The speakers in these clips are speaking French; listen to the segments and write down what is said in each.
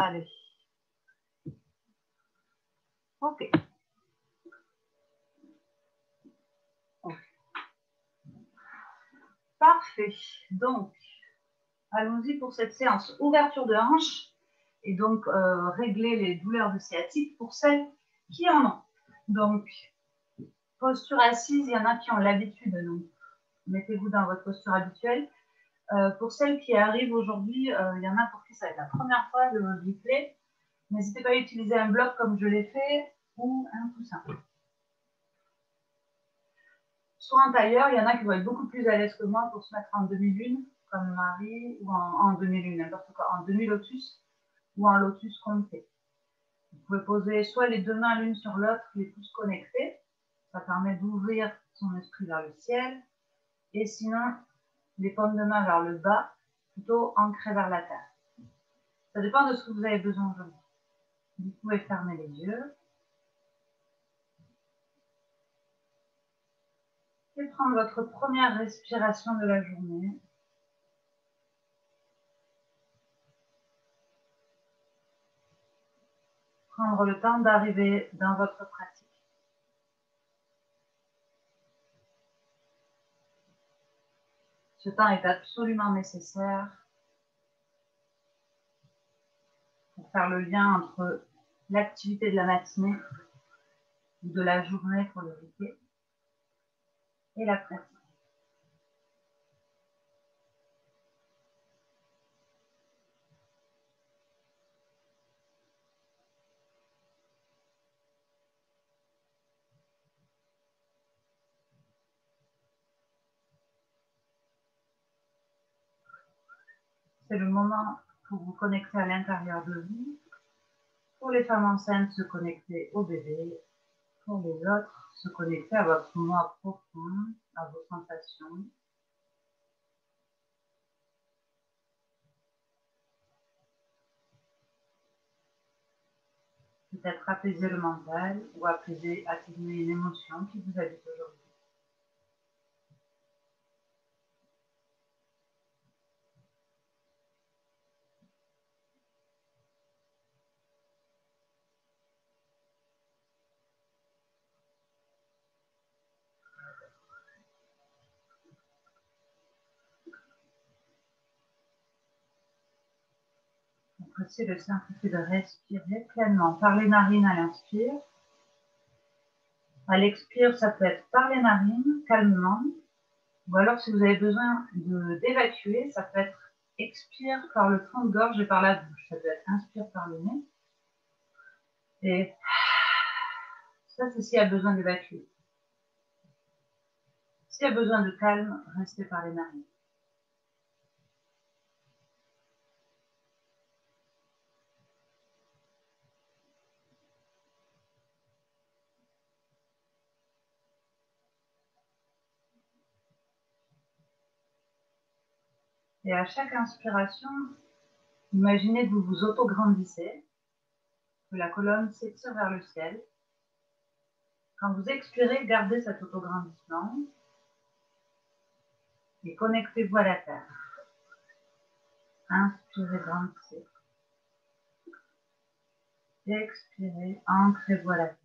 Allez. Ok. Parfait. Donc, allons-y pour cette séance. Ouverture de hanche et donc régler les douleurs de sciatique pour celles qui en ont. Donc, posture assise, il y en a qui ont l'habitude, donc mettez-vous dans votre posture habituelle. Pour celles qui arrivent aujourd'hui, il y en a pour qui ça va être la première fois de replay. N'hésitez pas à utiliser un bloc comme je l'ai fait ou un coussin. Soit en tailleur, il y en a qui vont être beaucoup plus à l'aise que moi pour se mettre en demi-lune, comme Marie, ou en demi-lune, n'importe quoi, en demi-lotus ou en lotus compté. Vous pouvez poser soit les deux mains l'une sur l'autre, les pouces connectés. Ça permet d'ouvrir son esprit vers le ciel. Et sinon, les paumes de main vers le bas, plutôt ancrées vers la terre. Ça dépend de ce que vous avez besoin aujourd'hui. Vous pouvez fermer les yeux. Et prendre votre première respiration de la journée. Prendre le temps d'arriver dans votre pratique. Ce temps est absolument nécessaire pour faire le lien entre l'activité de la matinée ou de la journée pour le replay et la pratique. C'est le moment pour vous connecter à l'intérieur de vous. Pour les femmes enceintes, se connecter au bébé. Pour les autres, se connecter à votre moi profond, à vos sensations. Peut-être apaiser le mental ou apaiser une émotion qui vous habite aujourd'hui. Appréciez le simple de respirer pleinement par les narines à l'inspire. À l'expire, ça peut être par les narines, calmement. Ou alors, si vous avez besoin d'évacuer, ça peut être expire par le fond de gorge et par la bouche. Ça peut être inspire par le nez. Et ça, c'est s'il y a besoin d'évacuer. S'il y a besoin de calme, restez par les narines. Et à chaque inspiration, imaginez que vous vous auto-grandissez, que la colonne s'étire vers le ciel. Quand vous expirez, gardez cet auto-grandissement et connectez-vous à la terre. Inspirez, grandissez. Expirez, ancrez-vous à la terre.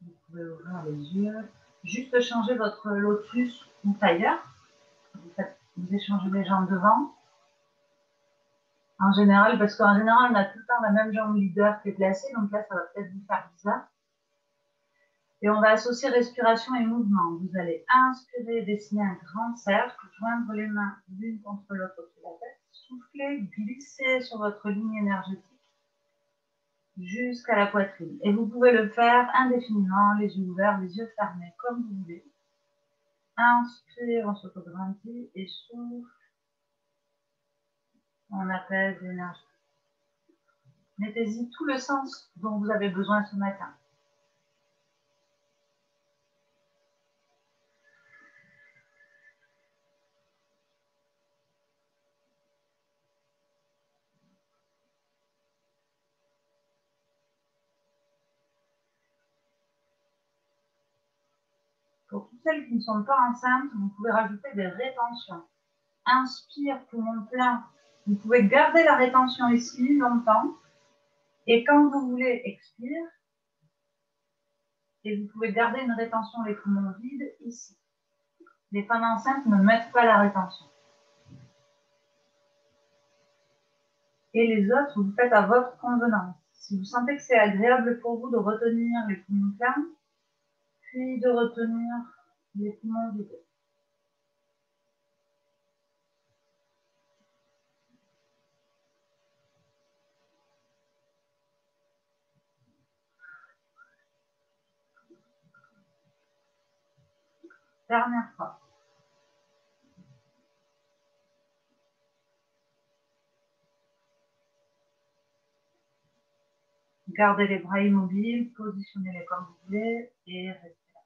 Vous pouvez ouvrir les yeux. Juste changer votre lotus ou tailleur. Vous échangez les jambes devant. En général, parce qu'en général, on a tout le temps la même jambe leader qui est placée. Donc là, ça va peut-être vous faire bizarre. Et on va associer respiration et mouvement. Vous allez inspirer, dessiner un grand cercle, joindre les mains l'une contre l'autre au-dessus de la tête, souffler, glisser sur votre ligne énergétique jusqu'à la poitrine. Et vous pouvez le faire indéfiniment, les yeux ouverts, les yeux fermés, comme vous voulez. Inspire, on s'autograndit et souffle. On apaise l'énergie. Mettez-y tout le sens dont vous avez besoin ce matin. Pour toutes celles qui ne sont pas enceintes, vous pouvez rajouter des rétentions. Inspire, poumon plein. Vous pouvez garder la rétention ici longtemps. Et quand vous voulez, expire. Et vous pouvez garder une rétention les poumons vides ici. Les femmes enceintes ne mettent pas la rétention. Et les autres, vous faites à votre convenance. Si vous sentez que c'est agréable pour vous de retenir les poumons pleins, puis de retenir les poumons vides. Dernière fois. Gardez les bras immobiles, positionnez-les comme vous voulez et restez là.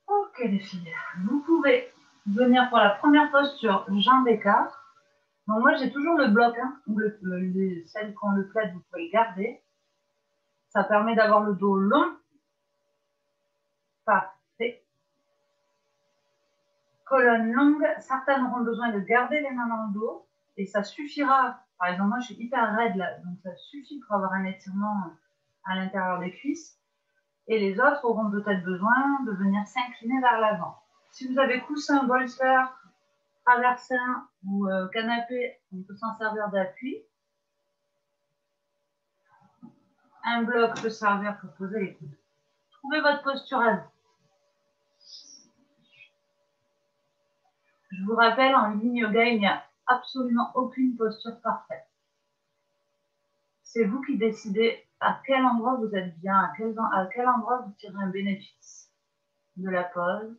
Ok les filles, vous pouvez venir pour la première posture, jambes écart. Donc moi j'ai toujours le bloc, hein, ou celles qui ont le plaid, vous pouvez le garder. Ça permet d'avoir le dos long. Parfait. Colonne longue, certaines auront besoin de garder les mains dans le dos et ça suffira. Par exemple, moi je suis hyper raide là, donc ça suffit pour avoir un étirement à l'intérieur des cuisses. Et les autres auront peut-être besoin de venir s'incliner vers l'avant. Si vous avez coussin, bolster, traversin ou canapé, on peut s'en servir d'appui. Un bloc peut servir pour poser les coudes. Trouvez votre posture à vous. Je vous rappelle, en yin yoga, il n'y a absolument aucune posture parfaite. C'est vous qui décidez à quel endroit vous êtes bien, à quel endroit vous tirez un bénéfice de la pause.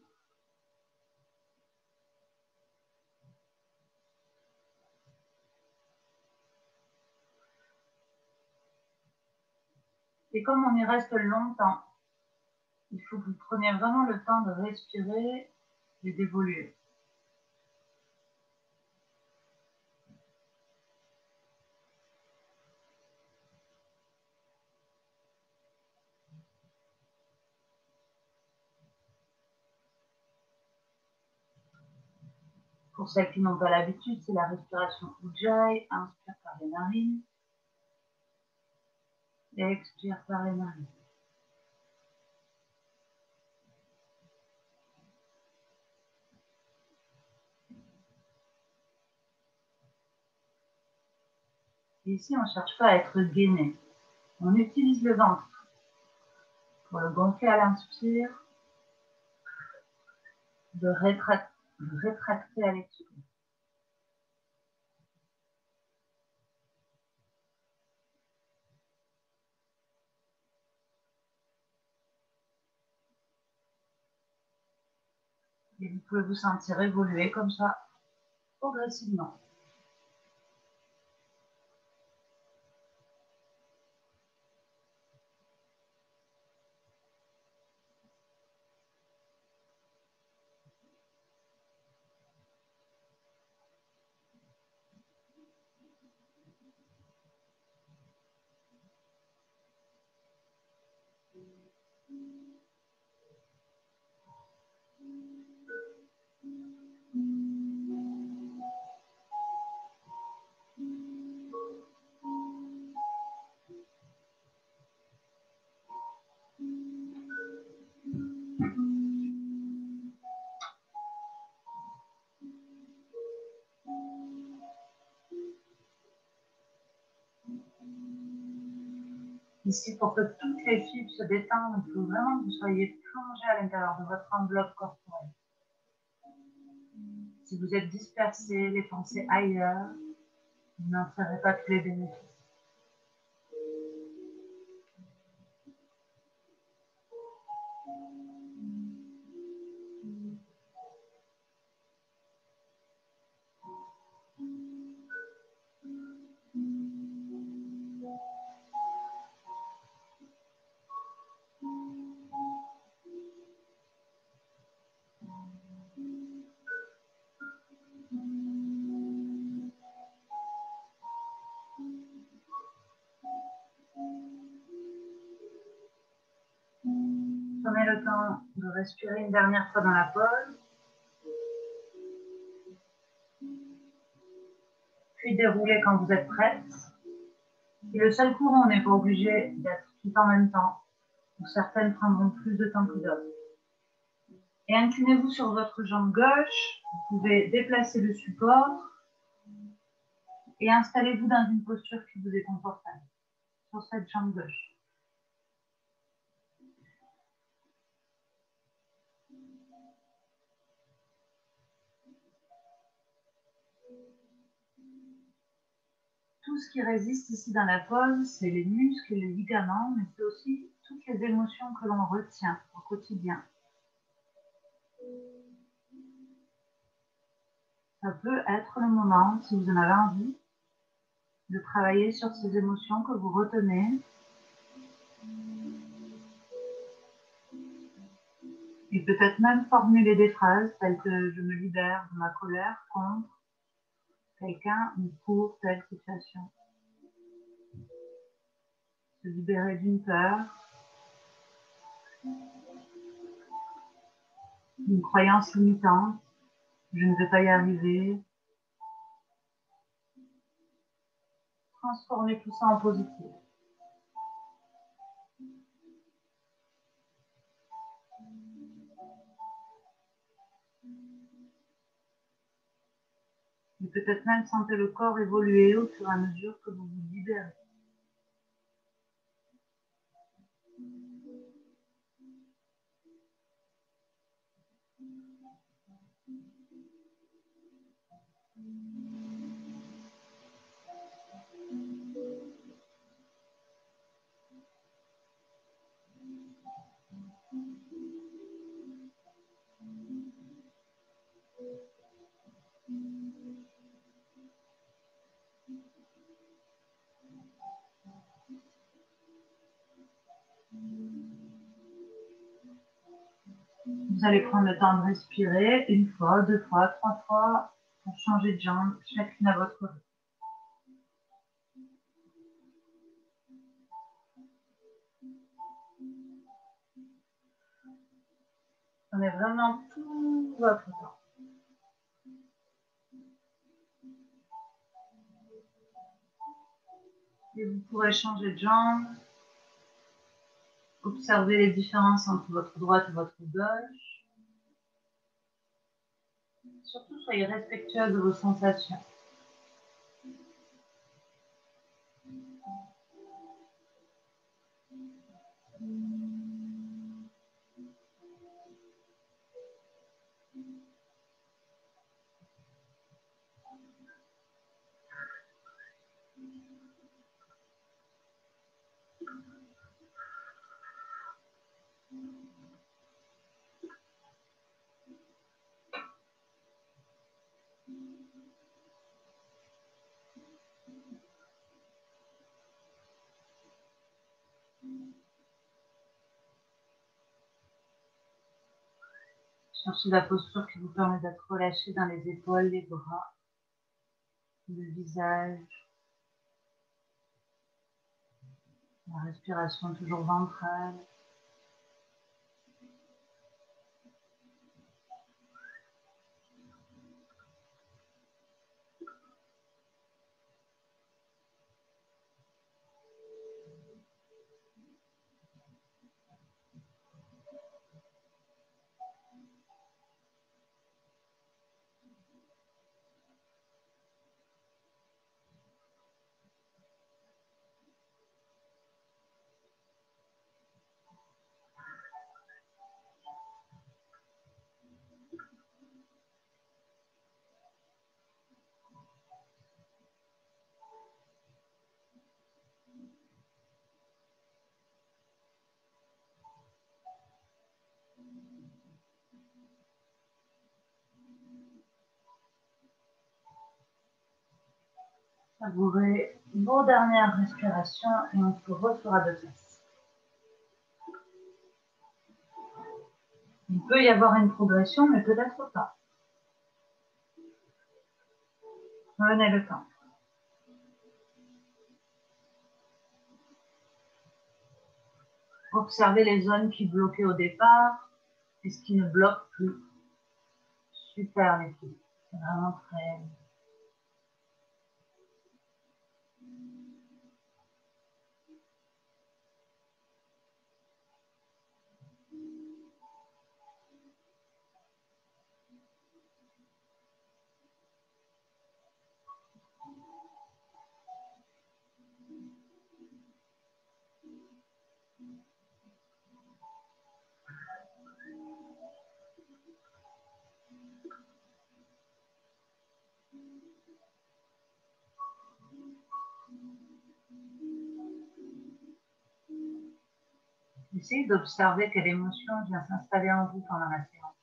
Et comme on y reste longtemps, il faut que vous preniez vraiment le temps de respirer et d'évoluer. Pour celles qui n'ont pas l'habitude, c'est la respiration Ujjayi. Inspire par les narines et expire par les narines. Et ici, on ne cherche pas à être gainé. On utilise le ventre pour le gonfler à l'inspire, de rétracter à l'expire. Et vous pouvez vous sentir évoluer comme ça, progressivement. Ici, pour que toutes les fibres se détendent, il faut vraiment que vous soyez plongé à l'intérieur de votre enveloppe corporelle. Si vous êtes dispersé, les pensées ailleurs, vous n'en ferez pas tous les bénéfices. Prenez le temps de respirer une dernière fois dans la pause. Puis déroulez quand vous êtes prête. Et le seul courant, on n'est pas obligé d'être tout en même temps. Donc certaines prendront plus de temps que d'autres. Et inclinez-vous sur votre jambe gauche. Vous pouvez déplacer le support et installez-vous dans une posture qui vous est confortable sur cette jambe gauche. Tout ce qui résiste ici dans la pose, c'est les muscles et les ligaments, mais c'est aussi toutes les émotions que l'on retient au quotidien. Ça peut être le moment, si vous en avez envie, de travailler sur ces émotions que vous retenez et peut-être même formuler des phrases telles que « je me libère de ma colère contre quelqu'un ou pour telle situation ». Se libérer d'une peur, d'une croyance limitante, je ne vais pas y arriver. Transformer tout ça en positif. Et peut-être même sentir le corps évoluer au fur et à mesure que vous vous libérez. Vous allez prendre le temps de respirer une fois, deux fois, trois fois pour changer de jambe, chacune à votre rythme. Prenez vraiment tout votre temps. Et vous pourrez changer de jambe, observer les différences entre votre droite et votre gauche. Surtout, soyez respectueux de vos sensations. Cherchez la posture qui vous permet d'être relâché dans les épaules, les bras, le visage. La respiration toujours ventrale. Savourez vos dernières respirations et on se refera de place. Il peut y avoir une progression, mais peut-être pas. Prenez le temps. Observez les zones qui bloquaient au départ et ce qui ne bloque plus. Super les filles. C'est vraiment très... Essayez d'observer quelle émotion vient s'installer en vous pendant la séance.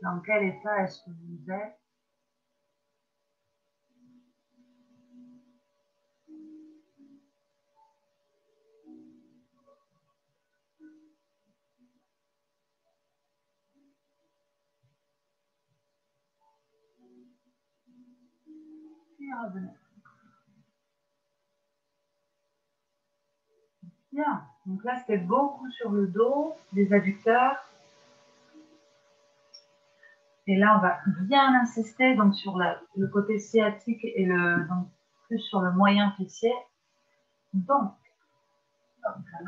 Dans quel état est-ce que vous êtes? Et revenez. Bien. Donc là, c'était beaucoup sur le dos, les adducteurs. Et là, on va bien insister donc, sur le côté sciatique et donc, plus sur le moyen fessier. Donc,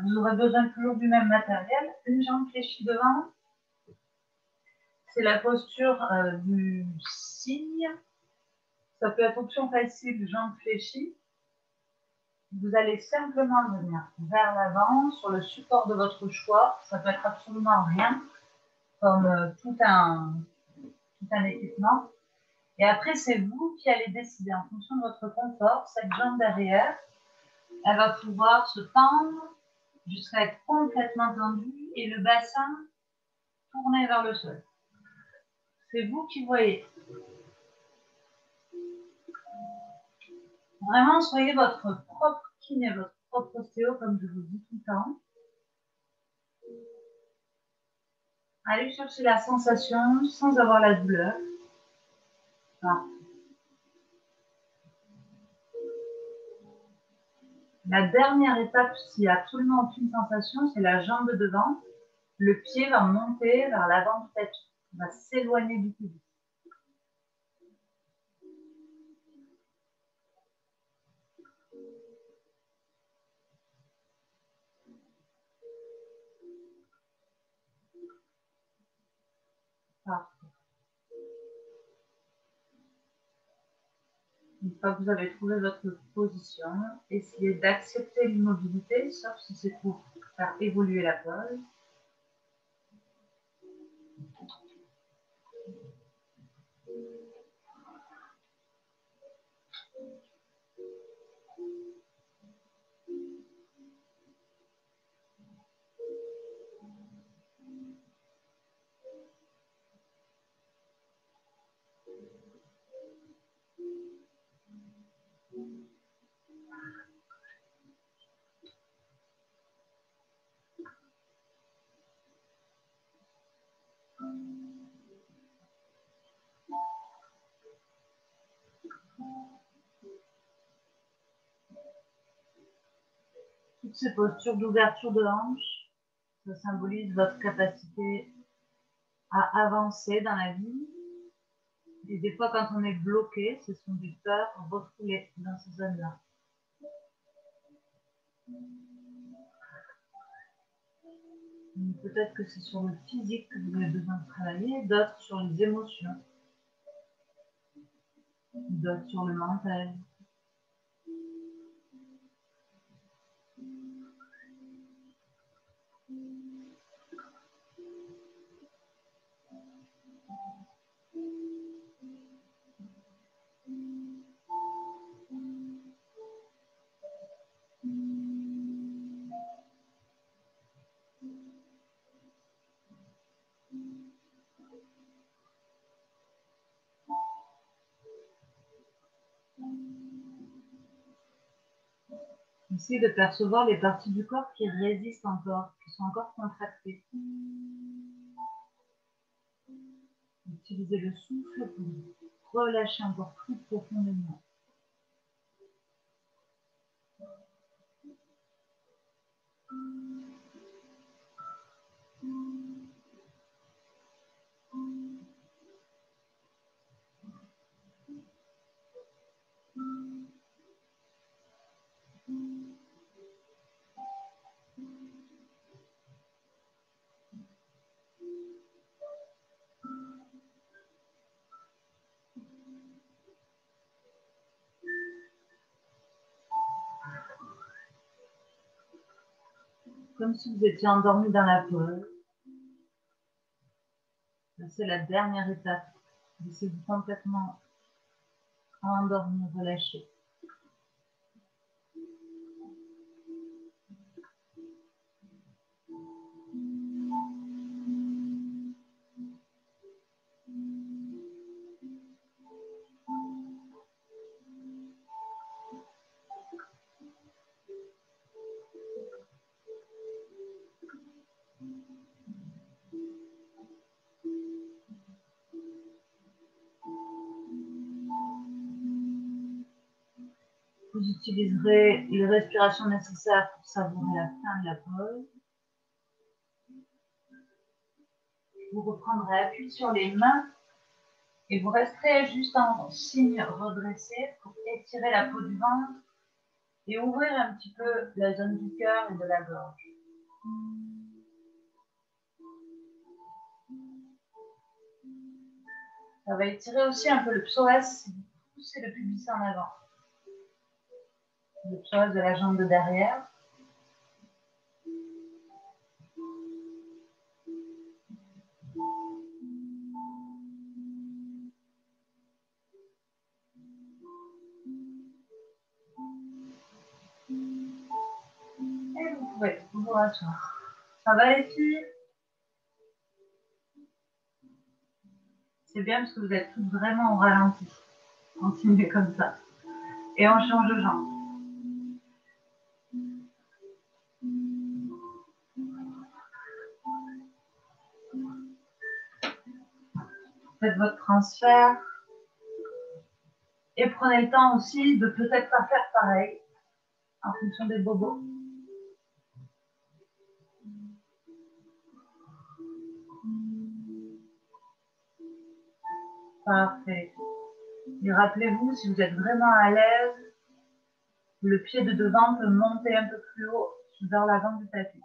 vous aurez besoin toujours du même matériel. Une jambe fléchie devant. C'est la posture du cygne. Ça peut être option facile, jambe fléchie. Vous allez simplement venir vers l'avant sur le support de votre choix. Ça peut être absolument rien, comme tout un équipement. Et après, c'est vous qui allez décider en fonction de votre confort. Cette jambe derrière, elle va pouvoir se tendre jusqu'à être complètement tendue et le bassin tourné vers le sol. C'est vous qui voyez. Vraiment, soyez votre propre kiné, votre propre ostéo, comme je vous dis tout le temps. Allez chercher la sensation sans avoir la douleur. Voilà. La dernière étape, s'il n'y a absolument aucune sensation, c'est la jambe de devant. Le pied va monter vers l'avant du tapis. Il va s'éloigner du pubis. Parfait. Une fois que vous avez trouvé votre position, essayez d'accepter l'immobilité, sauf si c'est pour faire évoluer la pose. Toutes ces postures d'ouverture de hanche, ça symbolise votre capacité à avancer dans la vie. Et des fois, quand on est bloqué, ce sont des peurs refoulées dans ces zones-là. Peut-être que c'est sur le physique que vous avez besoin de travailler, d'autres sur les émotions, d'autres sur le mental. Essayez de percevoir les parties du corps qui résistent encore, qui sont encore contractées. Utilisez le souffle pour relâcher encore plus profondément. Comme si vous étiez endormi dans la pause. C'est la dernière étape. Laissez-vous complètement endormi, relâché. Vous utiliserez les respirations nécessaires pour savourer la fin de la pause. Vous reprendrez appui sur les mains et vous resterez juste en signe redressé pour étirer la peau du ventre et ouvrir un petit peu la zone du cœur et de la gorge. Ça va étirer aussi un peu le psoas si vous poussez le pubis en avant. Le psoas de la jambe de derrière. Et vous pouvez vous rasseoir. Ça va les filles? C'est bien parce que vous êtes toutes vraiment au ralenti. Continuez comme ça. Et on change de jambe. Faites votre transfert. Et prenez le temps aussi de peut-être pas faire pareil en fonction des bobos. Parfait. Et rappelez-vous, si vous êtes vraiment à l'aise, le pied de devant peut monter un peu plus haut vers l'avant du tapis.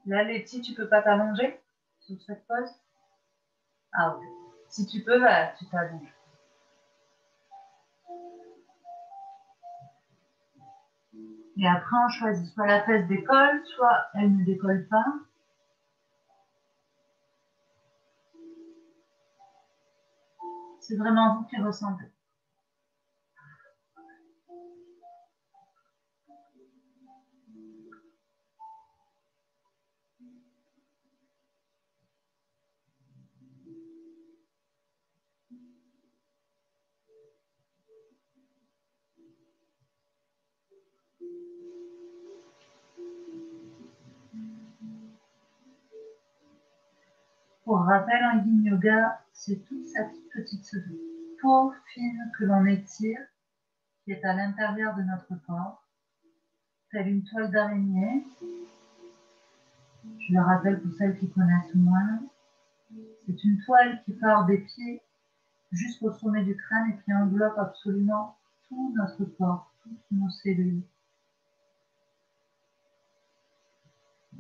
Là, Letty, tu peux pas t'allonger sur cette pose? Ah ok. Si tu peux, bah, tu t'allonges. Et après, on choisit soit la fesse décolle, soit elle ne décolle pas. C'est vraiment vous qui ressentez. Pour rappel, en yin yoga, c'est toute cette petite peau fine que l'on étire, qui est à l'intérieur de notre corps, telle une toile d'araignée. Je le rappelle pour celles qui connaissent moins. C'est une toile qui part des pieds jusqu'au sommet du crâne et qui enveloppe absolument tout notre corps, toutes nos cellules.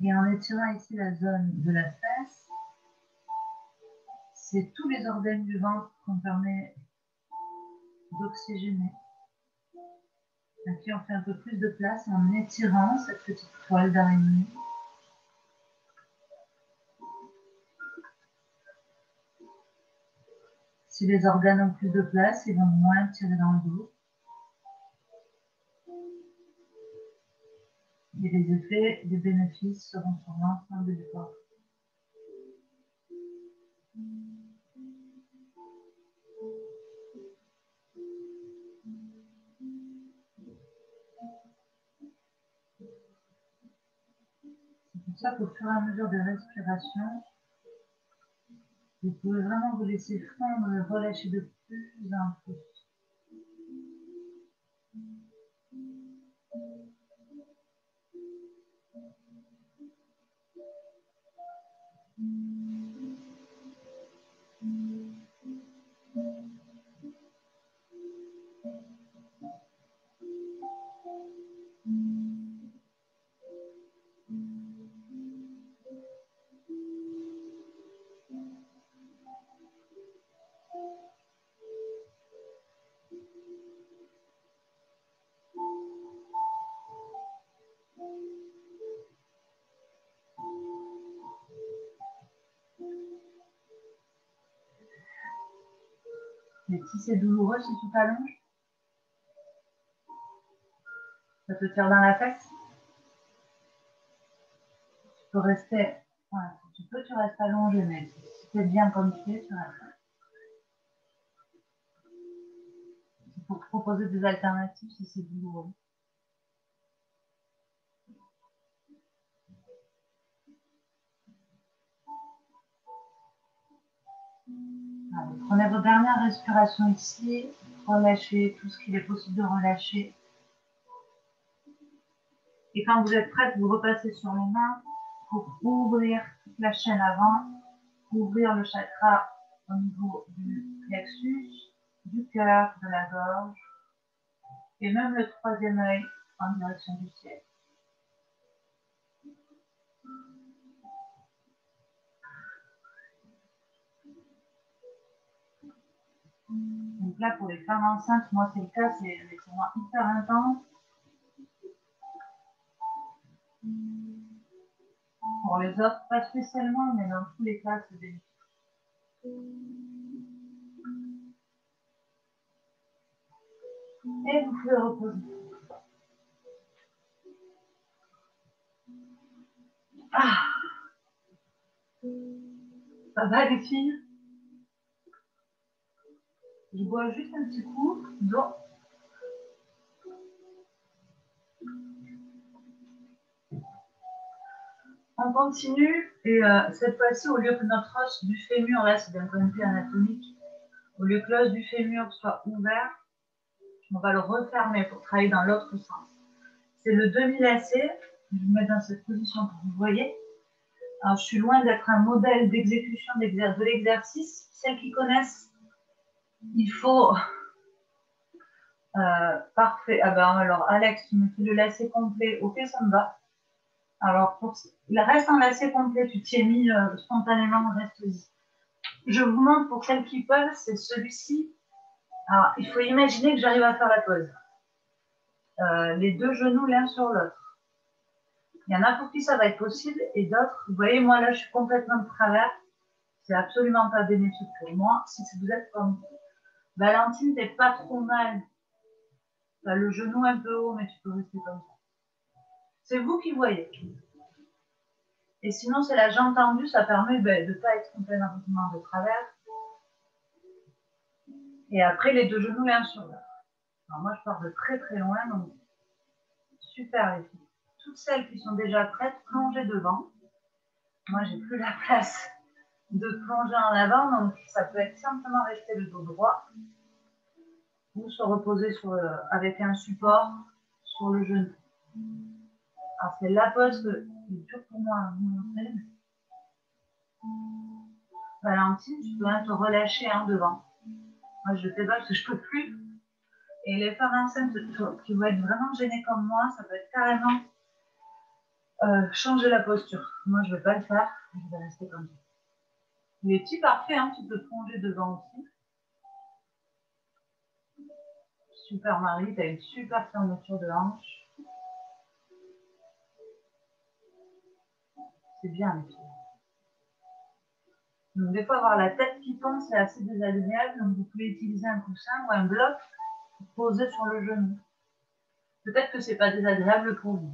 Et en étirant ici la zone de la fesse, c'est tous les organes du ventre qu'on permet d'oxygéner. Ici, on fait un peu plus de place en étirant cette petite toile d'araignée. Si les organes ont plus de place, ils vont moins tirer dans le dos. Et les effets, les bénéfices seront sur l'ensemble du corps. C'est pour ça qu'au fur et à mesure des respirations, Vous pouvez vraiment vous laisser fondre et relâcher de plus en plus. Et si c'est douloureux, si tu t'allonges, ça te tire dans la fesse. Tu peux rester, voilà, si tu peux, tu restes allongé, mais si c'est bien comme tu es, tu restes. Il faut proposer des alternatives si c'est douloureux. Allez, prenez vos dernières respirations ici, relâchez tout ce qu'il est possible de relâcher. Et quand vous êtes prête, vous repassez sur les mains pour ouvrir toute la chaîne avant, ouvrir le chakra au niveau du plexus, du cœur, de la gorge, et même le troisième œil en direction du ciel. Donc là, pour les femmes enceintes, moi c'est le cas, c'est des moments hyper intenses. Pour les autres, pas spécialement, mais dans tous les cas, c'est bénéfique. Et vous pouvez reposer. Ah, ça va les filles? Je bois juste un petit coup d'eau. On continue et cette fois-ci, au lieu que notre os du fémur, là c'est d'un point de vue anatomique, au lieu que l'os du fémur soit ouvert, on va le refermer pour travailler dans l'autre sens. C'est le demi-lacet. Je vous mets dans cette position pour que vous voyez. Alors, je suis loin d'être un modèle d'exécution de l'exercice. Celles qui connaissent, il faut... parfait. Ah ben alors, Alex, tu me fais le lacet complet. Ok, ça me va. Alors, pour le reste en lacet complet, tu t'y es mis spontanément, reste-y. Je vous montre pour celles qui peuvent, c'est celui-ci. Alors, il faut imaginer que j'arrive à faire la pause. Les deux genoux l'un sur l'autre. Il y en a pour qui ça va être possible et d'autres, vous voyez, moi là, je suis complètement de travers. C'est absolument pas bénéfique pour moi. Si vous êtes comme Valentine, t'es pas trop mal. Tu as le genou un peu haut, mais tu peux rester comme ça. C'est vous qui voyez. Et sinon, c'est la jambe tendue, ça permet de ne pas être complètement de travers. Et après, les deux genoux l'un sur l'autre. Alors moi, je pars de très très loin, donc super les filles. Toutes celles qui sont déjà prêtes, plongez devant. Moi, j'ai plus la place de plonger en avant, donc ça peut être simplement rester le dos droit ou se reposer avec un support sur le genou. Alors, c'est la pose qui est dure pour moi à vous montrer. Valentine, tu peux te relâcher devant. Moi, je fais pas parce que je peux plus. Et les femmes enceintes qui vont être vraiment gênées comme moi, ça peut être carrément changer la posture. Moi, je ne vais pas le faire. Je vais rester comme ça. Les petits, parfait, tu peux plonger devant aussi. Super Marie, tu as une super fermeture de hanche. C'est bien les filles. Donc des fois avoir la tête qui tombe, c'est assez désagréable. Donc vous pouvez utiliser un coussin ou un bloc posé sur le genou. Peut-être que c'est pas désagréable pour vous.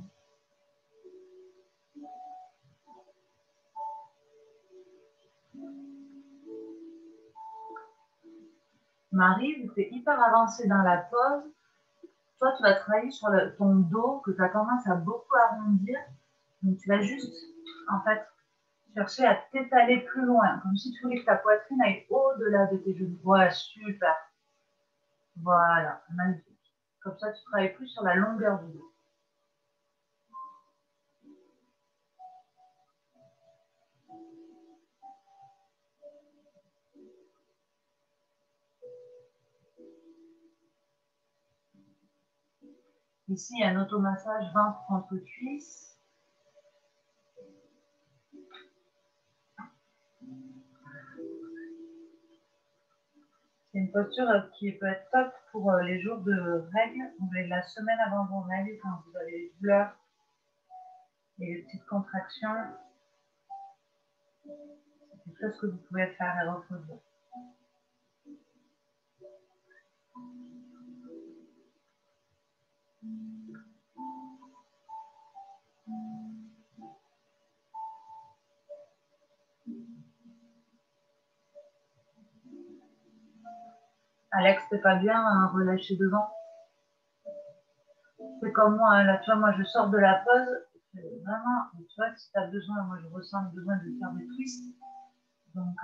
Marie, tu es hyper avancée dans la pose. Toi, tu vas travailler sur ton dos que tu as tendance à beaucoup arrondir. Donc tu vas juste, en fait, chercher à t'étaler plus loin, comme si tu voulais que ta poitrine aille au-delà de tes genoux. Ouais, super. Voilà, magnifique. Comme ça, tu travailles plus sur la longueur du dos. Ici, il y a un automassage ventre contre cuisse. C'est une posture qui peut être top pour les jours de règles ou la semaine avant vos règles, quand vous avez les douleurs et les petites contractions. C'est quelque chose que vous pouvez faire et reproduire. Alex, c'est pas bien à relâcher devant. C'est comme moi, là, tu vois, moi je sors de la pause, vraiment, tu vois, si tu as besoin, moi je ressens le besoin de faire des twists. Donc,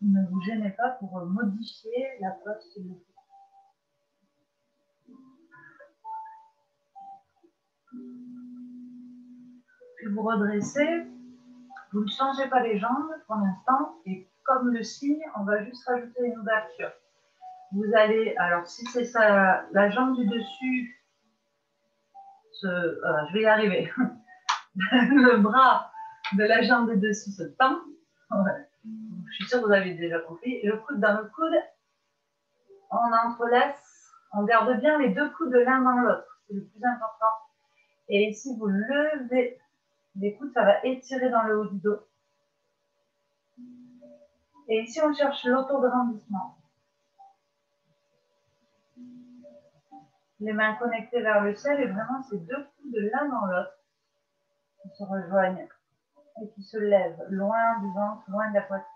ne vous gênez pas pour modifier la pose s'il vous plaît. Puis vous redressez, vous ne changez pas les jambes pour l'instant, et comme le signe, on va juste rajouter une ouverture. Vous allez, alors si c'est ça, la jambe du dessus, je vais y arriver, le bras de la jambe du dessus se tend, ouais. Je suis sûre que vous avez déjà compris, le coude dans le coude, on entrelace, on garde bien les deux coudes l'un dans l'autre, c'est le plus important. Et si vous levez les coudes, ça va étirer dans le haut du dos. Et ici, on cherche l'autograndissement. Les mains connectées vers le ciel et vraiment ces deux coudes l'un dans l'autre qui se rejoignent et qui se lèvent loin du ventre, loin de la poitrine.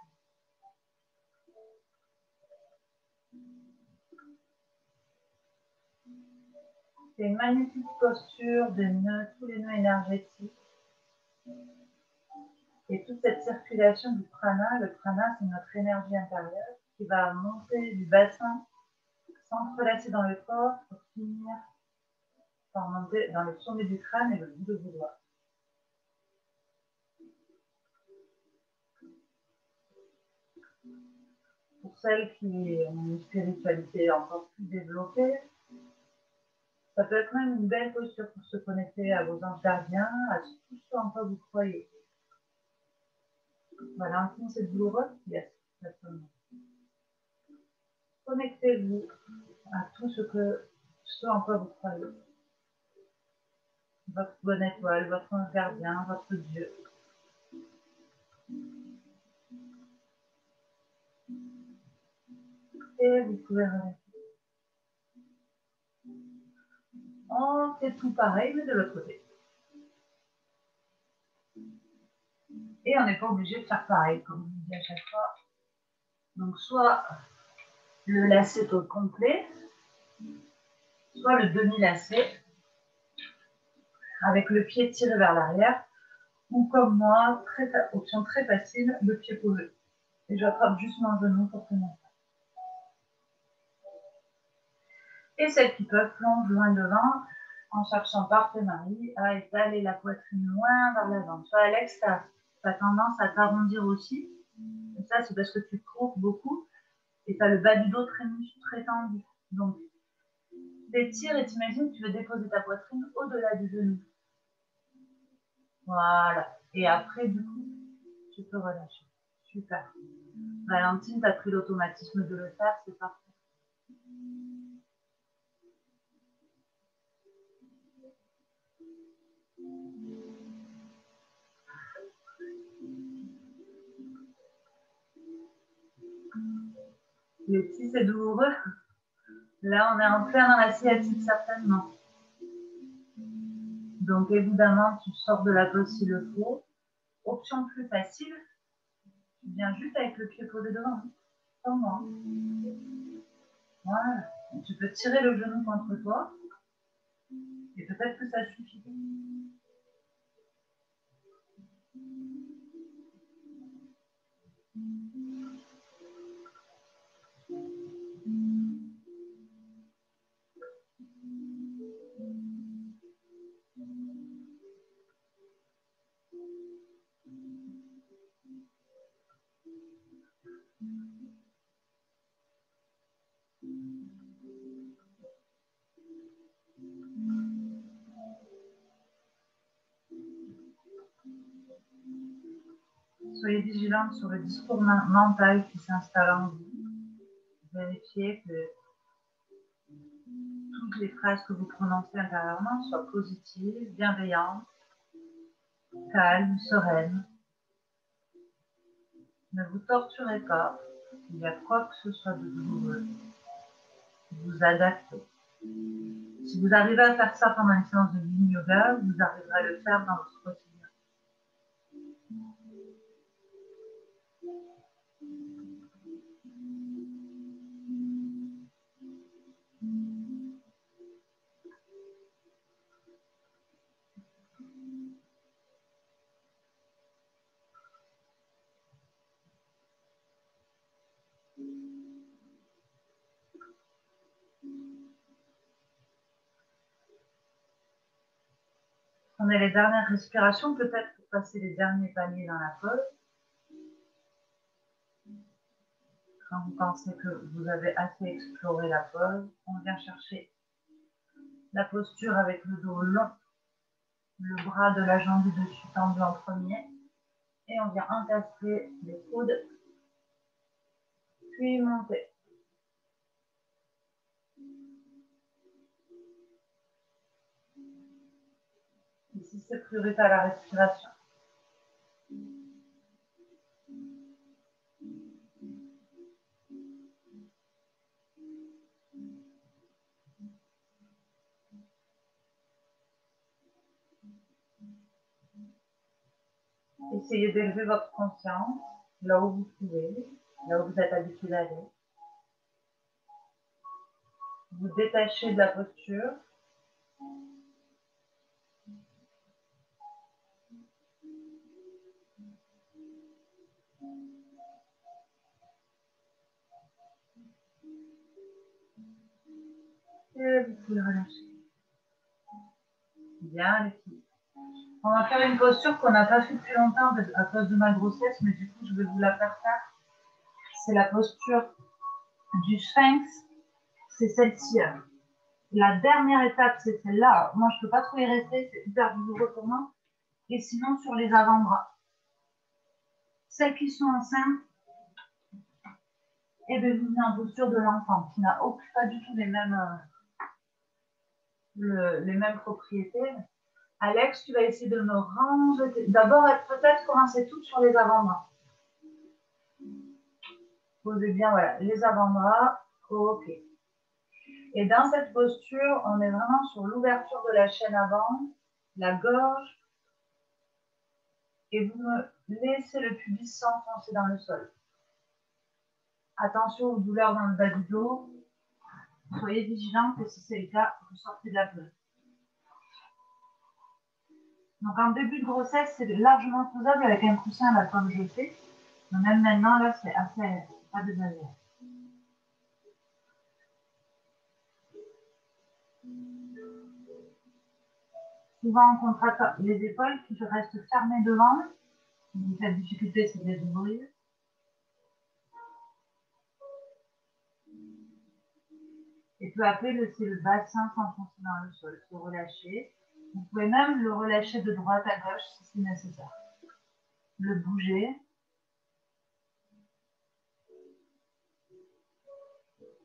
C'est une magnifique posture de nœuds, tous les nœuds énergétiques. Et toute cette circulation du prana, le prana c'est notre énergie intérieure qui va monter du bassin, s'entrelacer dans le corps pour finir par monter dans le sommet du crâne et le bout de vos doigts. Pour celles qui ont une spiritualité encore plus développée, ça peut être même une belle posture pour se connecter à vos anges gardiens, à tout ce en quoi vous croyez. Valentine, c'est douloureux? Yes, exactement. Connectez-vous à tout ce en quoi vous croyez. Votre bonne étoile, votre ange gardien, votre Dieu. Et vous pouvez relâcher. On fait tout pareil, mais de l'autre côté. Et on n'est pas obligé de faire pareil, comme je dis à chaque fois. Donc, soit le lacet au complet, soit le demi-lacet, avec le pied tiré vers l'arrière, ou comme moi, option très facile, le pied posé. Et j'attrape juste mon genou pour tenir ça. Et celles qui peuvent plonger loin devant, en cherchant par tes maris à étaler la poitrine loin vers l'avant. Toi, Alex, tu as tendance à t'arrondir aussi. Et ça, c'est parce que tu cours beaucoup et tu as le bas du dos très tendu. Donc, t'étires et t'imagines que tu veux déposer ta poitrine au-delà du genou. Voilà. Et après, du coup, tu peux relâcher. Super. Valentine, tu as pris l'automatisme de le faire, c'est parfait. Les petits, c'est douloureux. Là, on est en plein dans la sciatique, certainement. Donc, évidemment, tu sors de la pose s'il le faut. Option plus facile, tu viens juste avec le pied posé devant. Comme moi. Voilà. Et tu peux tirer le genou contre toi. Et peut-être que ça suffit. Soyez vigilante sur le discours mental qui s'installe en vous. Vérifiez que toutes les phrases que vous prononcez intérieurement soient positives, bienveillantes, calmes, sereines. Ne vous torturez pas. Il y a quoi que ce soit de douloureux. Vous adaptez. Si vous arrivez à faire ça pendant une séance de yin yoga, vous arriverez à le faire dans votre quotidien. Prenez les dernières respirations, peut-être pour passer les derniers paliers dans la pause. Quand vous pensez que vous avez assez exploré la pose, on vient chercher la posture avec le dos long, le bras de la jambe du dessus tendu en premier, et on vient encastrer les coudes, puis monter. Ici, c'est prioritaire à la respiration. Essayez d'élever votre conscience là où vous pouvez, là où vous êtes habitué d'aller. Vous détachez de la posture. Et vous pouvez relâcher. Bien, les filles. On va faire une posture qu'on n'a pas fait depuis longtemps à cause de ma grossesse, mais du coup, je vais vous la faire faire. C'est la posture du sphinx. C'est celle-ci. La dernière étape, c'est celle-là. Moi, je ne peux pas trop y rester, c'est hyper douloureux pour moi. Et sinon, sur les avant-bras. Celles qui sont enceintes, et bien, vous venez en posture de l'enfant, qui n'a pas du tout les mêmes propriétés. Alex, tu vas essayer de me ranger. D'abord, peut-être commencer toutes sur les avant-bras. Posez bien, voilà, les avant-bras. Ok. Et dans cette posture, on est vraiment sur l'ouverture de la chaîne avant, la gorge, et vous me laissez le pubis s'enfoncer dans le sol. Attention aux douleurs dans le bas du dos. Soyez vigilants que si c'est le cas, vous sortez de la pause. Donc en début de grossesse, c'est largement faisable avec un coussin là comme je fais. Mais même maintenant, là, c'est assez pas désagréable. Souvent, on contracte les épaules qui restent fermées devant. Donc, la difficulté, c'est de les ouvrir. Et peu à peu, laissez le bassin s'enfoncer dans le sol, se relâcher. Vous pouvez même le relâcher de droite à gauche si c'est nécessaire. Le bouger.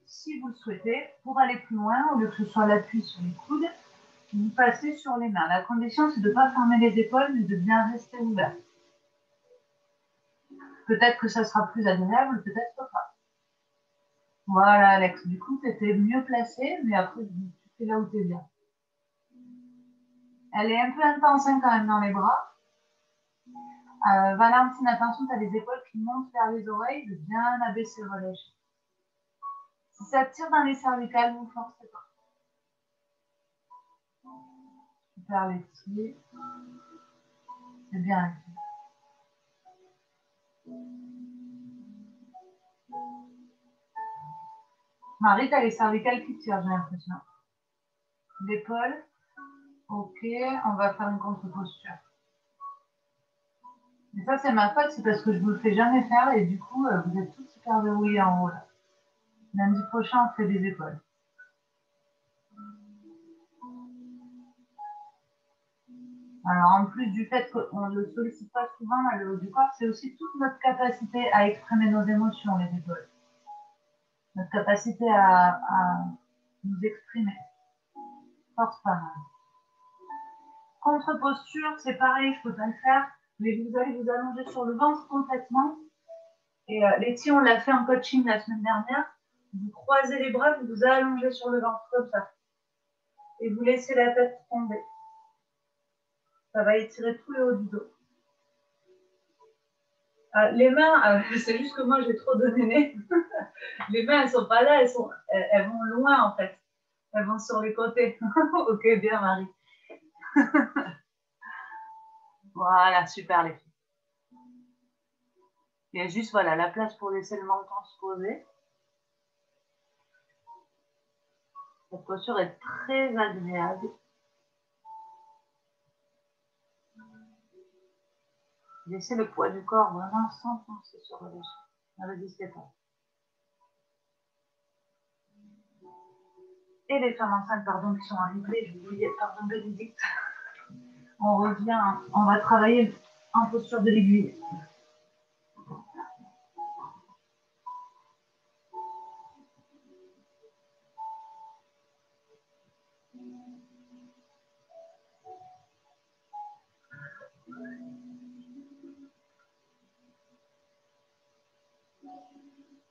Si vous le souhaitez, pour aller plus loin, au lieu que ce soit l'appui sur les coudes, vous passez sur les mains. La condition, c'est de ne pas fermer les épaules, mais de bien rester ouvert. Peut-être que ça sera plus agréable, peut-être pas. Voilà, Alex. Du coup, tu étais mieux placé, mais après, tu fais là où tu es bien. Elle est un peu intense hein, quand même dans les bras. Valentine, attention, tu as les épaules qui montent vers les oreilles, de bien abaisser le relâcher. Si ça tire dans les cervicales, vous ne forcez pas. Super les pieds. C'est bien. Marie, t'as les cervicales qui tirent, j'ai l'impression. L'épaule. Ok, on va faire une contre-posture. Mais ça, c'est ma faute, c'est parce que je ne vous le fais jamais faire et du coup, vous êtes tous super verrouillés en haut là. Lundi prochain, on fait des épaules. Alors, en plus du fait qu'on ne le sollicite pas souvent, le haut du corps, c'est aussi toute notre capacité à exprimer nos émotions, les épaules. Notre capacité à nous exprimer. Force pas mal. Contre-posture, c'est pareil, je ne peux pas le faire, mais vous allez vous allonger sur le ventre complètement. Et Letty, on l'a fait en coaching la semaine dernière. Vous croisez les bras, vous vous allongez sur le ventre comme ça. Et vous laissez la tête tomber. Ça va étirer tout le haut du dos. Les mains, c'est juste que moi j'ai trop de nénés. Les mains, elles sont pas là, elles vont loin en fait. Elles vont sur les côtés. Ok, bien Marie. Voilà, super les filles. Il y a juste voilà, la place pour laisser le menton se poser. Cette posture est très agréable. Laissez le poids du corps vraiment s'enfoncer sur le dessus. Ne résistez pas. Et les femmes enceintes, pardon, qui sont en replay, je vous dis, pardon, Bénédicte. On revient, on va travailler en posture de l'aiguille.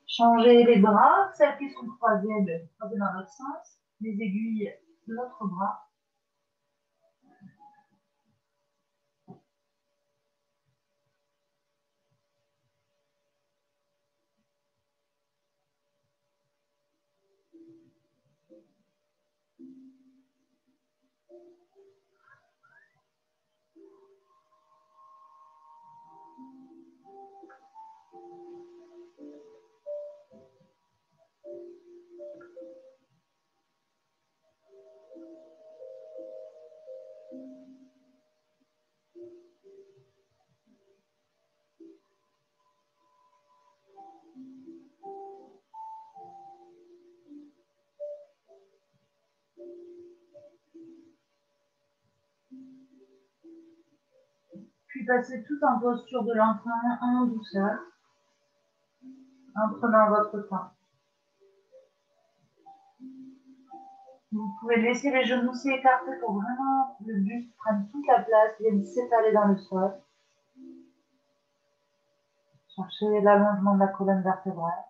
Changez les bras, celles qui sont croisées, croisées dans l'autre sens, les aiguilles de l'autre bras. Puis passez tout en posture de l'enfant en douceur, en prenant votre temps. Vous pouvez laisser les genoux s'écarter pour vraiment le buste prenne toute la place, vienne s'étaler dans le sol. Cherchez l'allongement de la colonne vertébrale.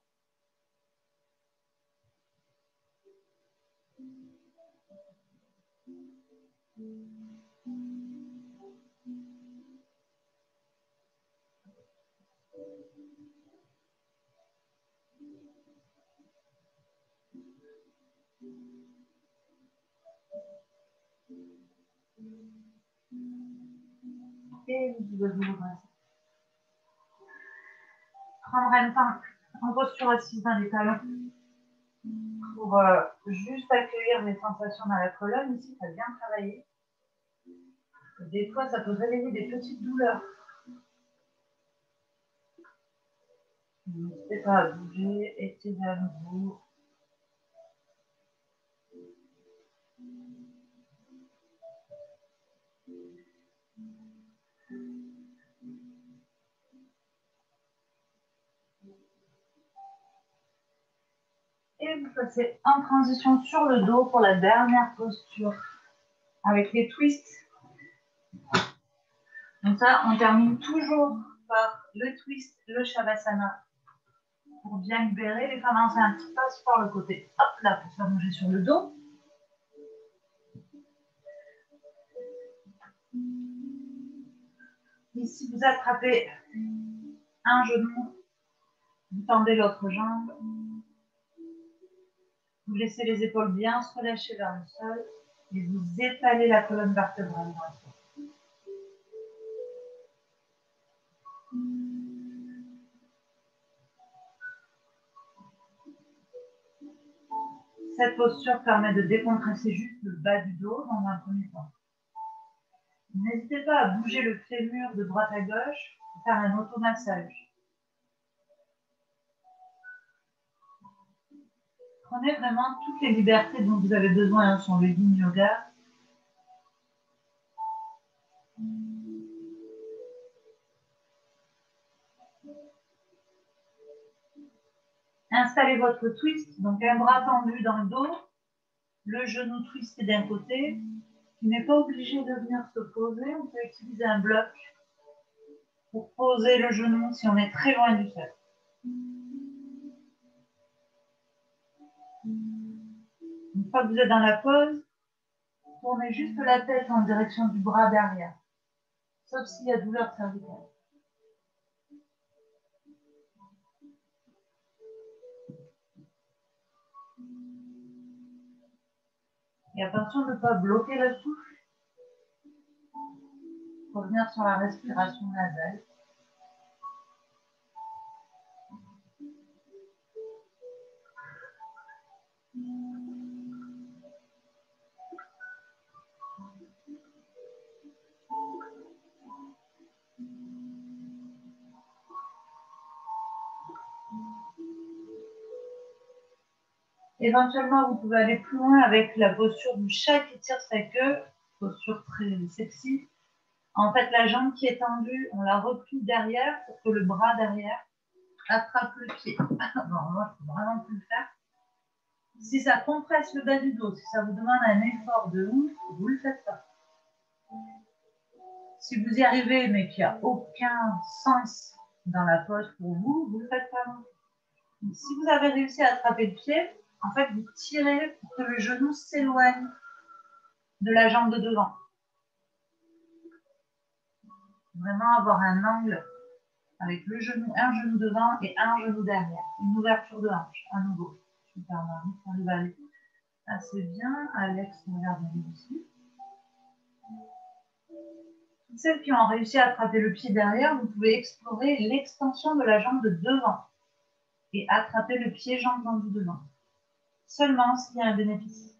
Et vous pouvez vous redresser. Prendre un temps en posture assise dans les talons pour juste accueillir les sensations dans la colonne. Ici, ça a bien travaillé. Des fois, ça peut réveiller des petites douleurs. N'hésitez pas à bouger, étirez à nouveau. Et vous passez en transition sur le dos pour la dernière posture avec les twists. Donc ça, on termine toujours par le twist, le shavasana. Pour bien libérer, les femmes enceintes passent par le côté. Hop là, pour s'allonger sur le dos. Ici, vous attrapez un genou, vous tendez l'autre jambe. Vous laissez les épaules bien se relâcher vers le sol et vous étalez la colonne vertébrale dans le sol. Cette posture permet de décompresser juste le bas du dos dans un premier temps. N'hésitez pas à bouger le fémur de droite à gauche pour faire un automassage. Prenez vraiment toutes les libertés dont vous avez besoin sur le yin yoga. Installez votre twist, donc un bras tendu dans le dos, le genou twisté d'un côté. Vous n'êtes pas obligé de venir se poser, on peut utiliser un bloc pour poser le genou si on est très loin du sol. Une fois que vous êtes dans la pose, tournez juste la tête en direction du bras derrière, sauf s'il y a douleur cervicale. Et attention de ne pas bloquer le souffle. Revenir sur la respiration nasale. Éventuellement, vous pouvez aller plus loin avec la posture du chat qui tire sa queue, posture très sexy. En fait, la jambe qui est tendue, on la replie derrière pour que le bras derrière attrape le pied. Bon, moi, je ne peux vraiment plus le faire. Si ça compresse le bas du dos, si ça vous demande un effort de ouf, vous ne le faites pas. Si vous y arrivez, mais qu'il n'y a aucun sens dans la pose pour vous, vous ne le faites pas. Donc, si vous avez réussi à attraper le pied, en fait, vous tirez pour que le genou s'éloigne de la jambe de devant. Vraiment avoir un angle avec un genou devant et un genou derrière. Une ouverture de hanche, à nouveau. Super, Marie, ça arrive à aller assez bien. Alex, regardez ici. Celles qui ont réussi à attraper le pied derrière, vous pouvez explorer l'extension de la jambe de devant et attraper le pied jambe tendue devant. Seulement s'il y a un bénéfice.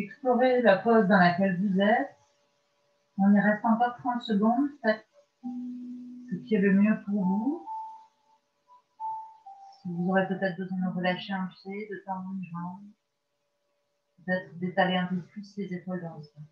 Explorez la pose dans laquelle vous êtes. On y reste encore 30 secondes. Faites ce qui est le mieux pour vous. Si vous aurez peut-être besoin de relâcher un pied, de tendre une jambe, peut-être d'étaler un peu plus les épaules dans le sol.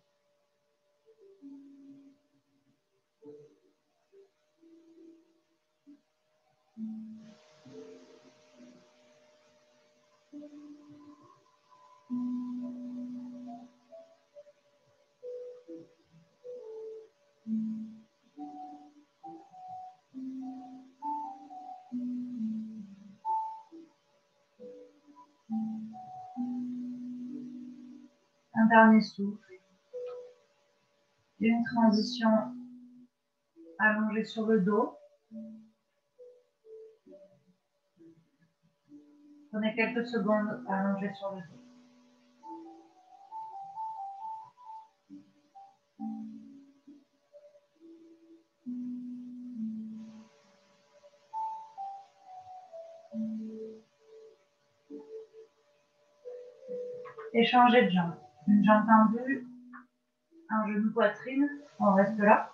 Un dernier souffle. Une transition allongée sur le dos. Prenez quelques secondes allongées sur le dos. Et changez de jambe. Une jambe tendue, un genou poitrine, on reste là.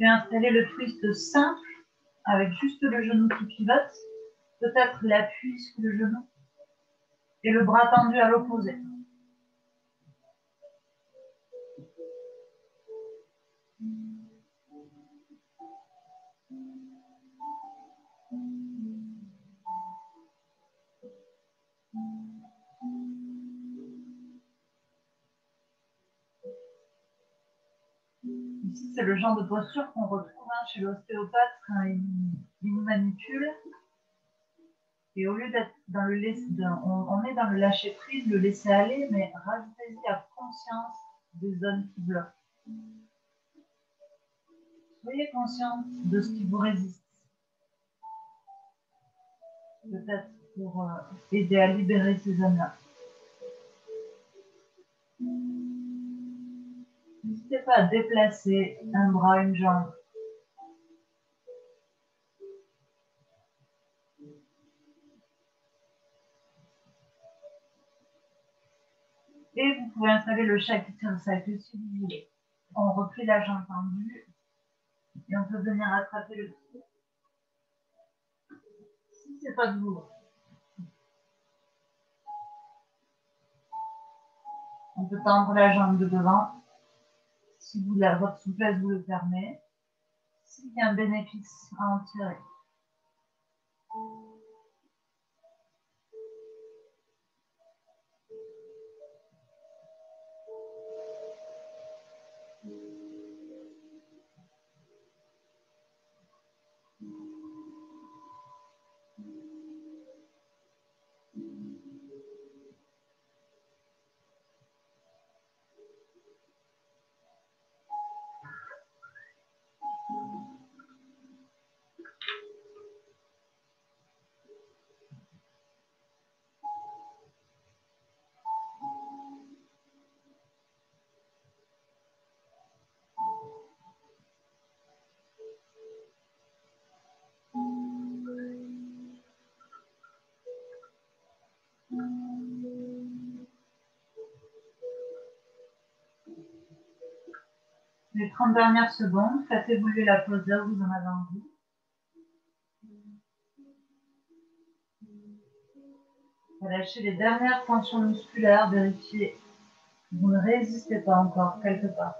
pouvez installer le twist simple avec juste le genou qui pivote, peut-être l'appui sur le genou et le bras tendu à l'opposé. Ici, c'est le genre de posture qu'on retrouve chez l'ostéopathe quand il nous manipule. Et au lieu d'être dans le on est dans le lâcher prise, le laisser aller, mais rajoutez-y la conscience des zones qui bloquent. Soyez conscient de ce qui vous résiste. Peut-être pour aider à libérer ces zones-là. N'hésitez pas à déplacer un bras, une jambe. Et vous pouvez installer le Shakti Cycle si vous voulez. On replie la jambe tendue et on peut venir attraper le pied. Si c'est pas douloureux. On peut tendre la jambe de devant si votre souplesse vous le permet. S'il y a un bénéfice à en tirer. Les 30 dernières secondes, faites évoluer la pose là où vous en avez envie. Relâchez les dernières tensions musculaires, vérifiez que vous ne résistez pas encore quelque part.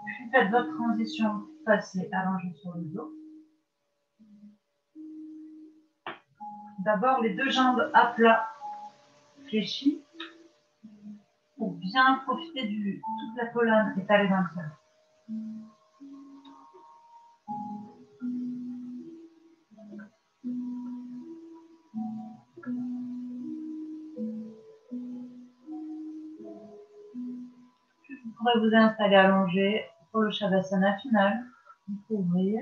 Puis faites votre transition, passez allongé sur le dos. D'abord les deux jambes à plat, fléchies, pour bien profiter de toute la colonne étalée dans le sol. Vous pourrez vous installer allongé pour le Shavasana final. Vous pouvez ouvrir.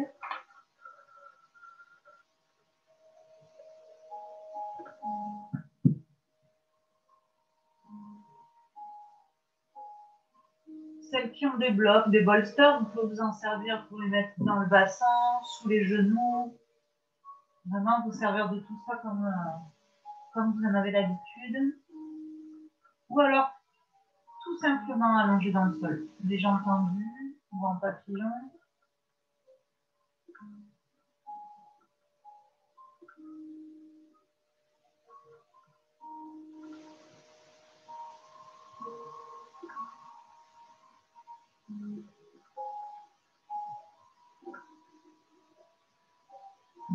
Celles qui ont des blocs, des bolsters, vous pouvez vous en servir pour les mettre dans le bassin, sous les genoux. Vraiment vous servir de tout ça comme vous en avez l'habitude. Ou alors tout simplement allongé dans le sol. Les jambes tendues ou en papillon.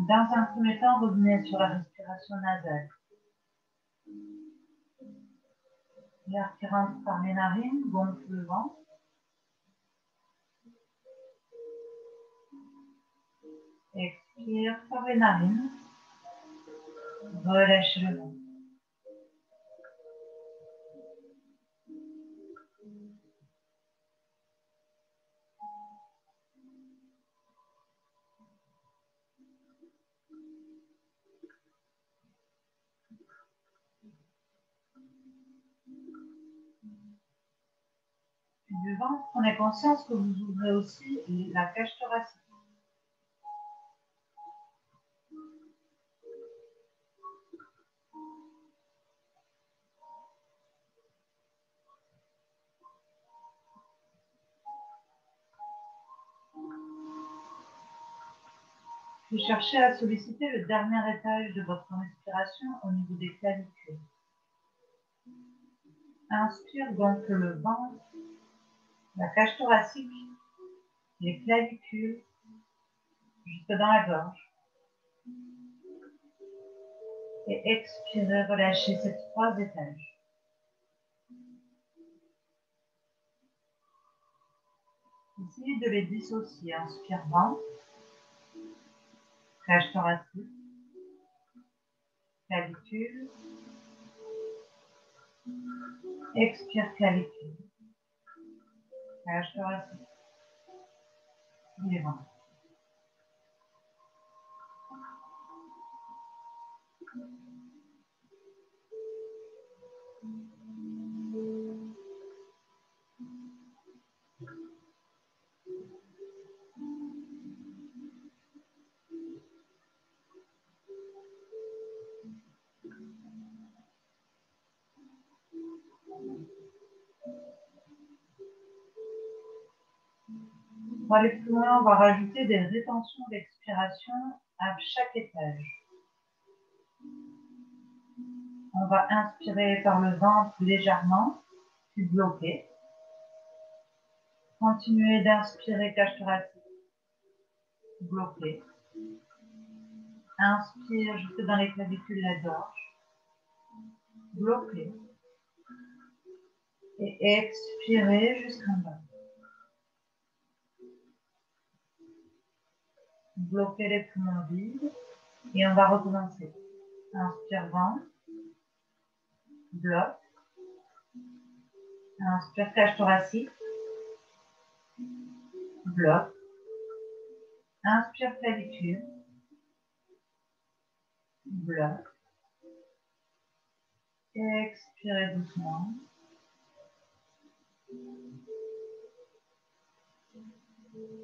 Dans un premier temps, revenez sur la respiration nasale. L'air qui rentre par les narines, gonfle le ventre. Expire par les narines. Relâchez le ventre. du ventre, prenez conscience que vous ouvrez aussi la cage thoracique. Vous cherchez à solliciter le dernier étage de votre respiration au niveau des clavicules. Inspire donc le ventre, la cage thoracique, les clavicules, jusque dans la gorge. Et expirez, relâchez ces 3 étages. Essayez de les dissocier. Inspire ventre, cage thoracique, clavicule. Expire clavicule, cage thoracique, et ventre. Pour aller plus loin, on va rajouter des rétentions d'expiration à chaque étage. On va inspirer par le ventre légèrement, puis bloquer. Continuez d'inspirer cage thoracique, bloquer. Inspire jusque dans les clavicules, la gorge, bloquer. Et expirez jusqu'en bas. Bloquez les poumons vides et on va recommencer. Inspire ventre, bloc. Inspire cage thoracique, bloc. Inspire clavicule, bloc. Expirez doucement.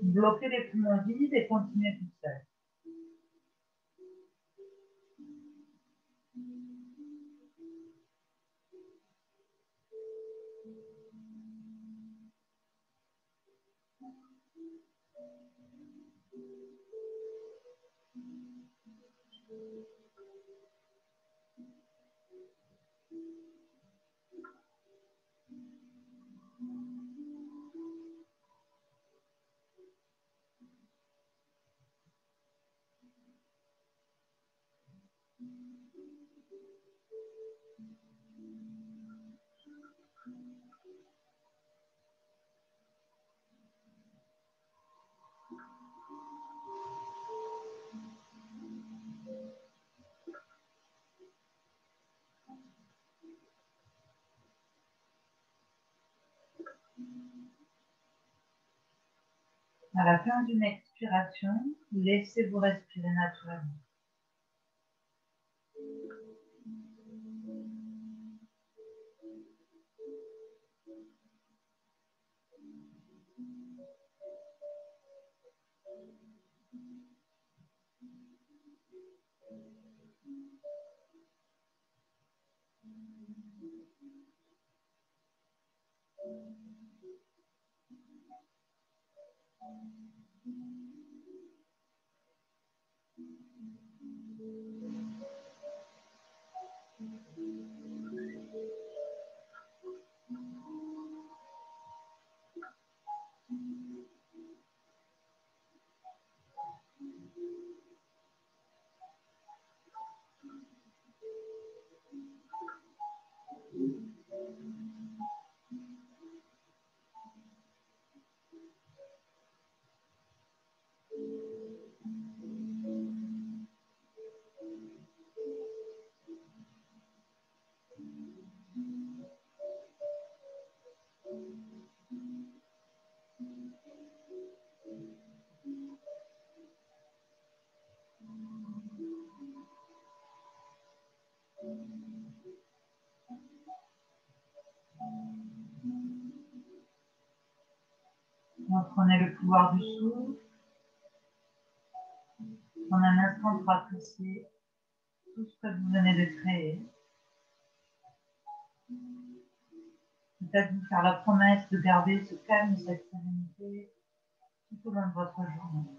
Bloquez les poumons vides et continuez tout seul. À la fin d'une expiration, laissez-vous respirer naturellement. Reprenez le pouvoir du souffle. En un instant pour apprécier tout ce que vous venez de créer. Peut-être vous faire la promesse de garder ce calme et cette sérénité tout au long de votre journée.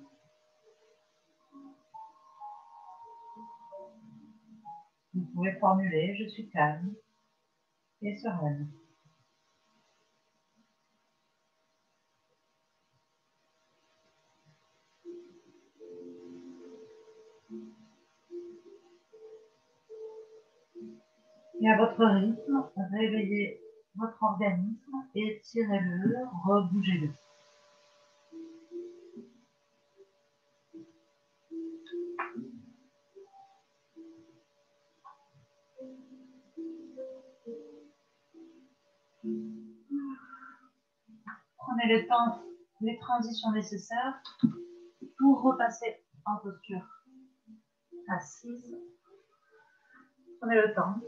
Vous pouvez formuler « Je suis calme et sereine ». Et à votre rythme, réveillez votre organisme et tirez-le, rebougez-le. Prenez le temps, les transitions nécessaires pour repasser en posture assise. Prenez le temps.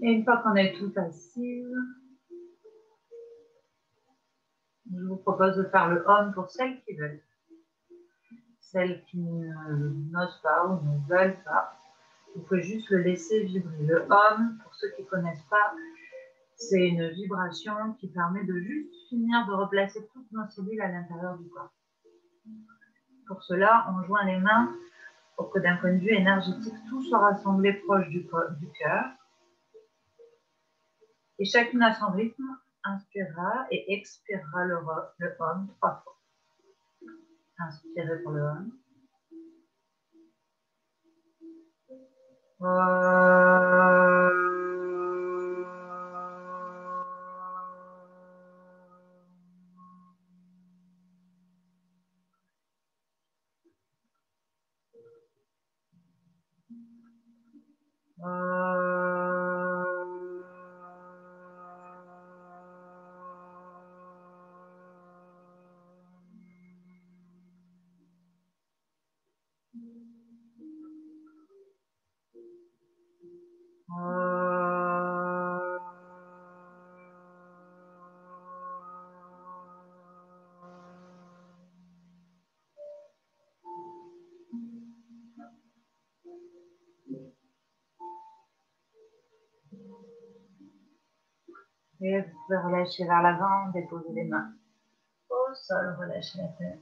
Et une fois qu'on est tout assise, je vous propose de faire le home pour celles qui veulent. Celles qui n'osent pas ou ne veulent pas, vous pouvez juste le laisser vibrer. Le home, pour ceux qui ne connaissent pas, c'est une vibration qui permet de juste finir de replacer toutes nos cellules à l'intérieur du corps. Pour cela, on joint les mains pour que d'un point de vue énergétique, tout soit rassemblé proche du cœur. Et chacune à son rythme inspirera et expirera le home 3 fois. Inspirez pour le home. Et vous pouvez relâcher vers l'avant, déposer les mains au sol, relâcher la tête.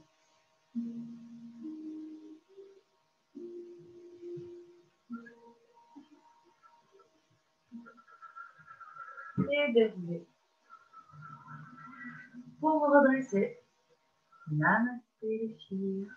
Et dérouler. Pour vous redresser, namasté les filles.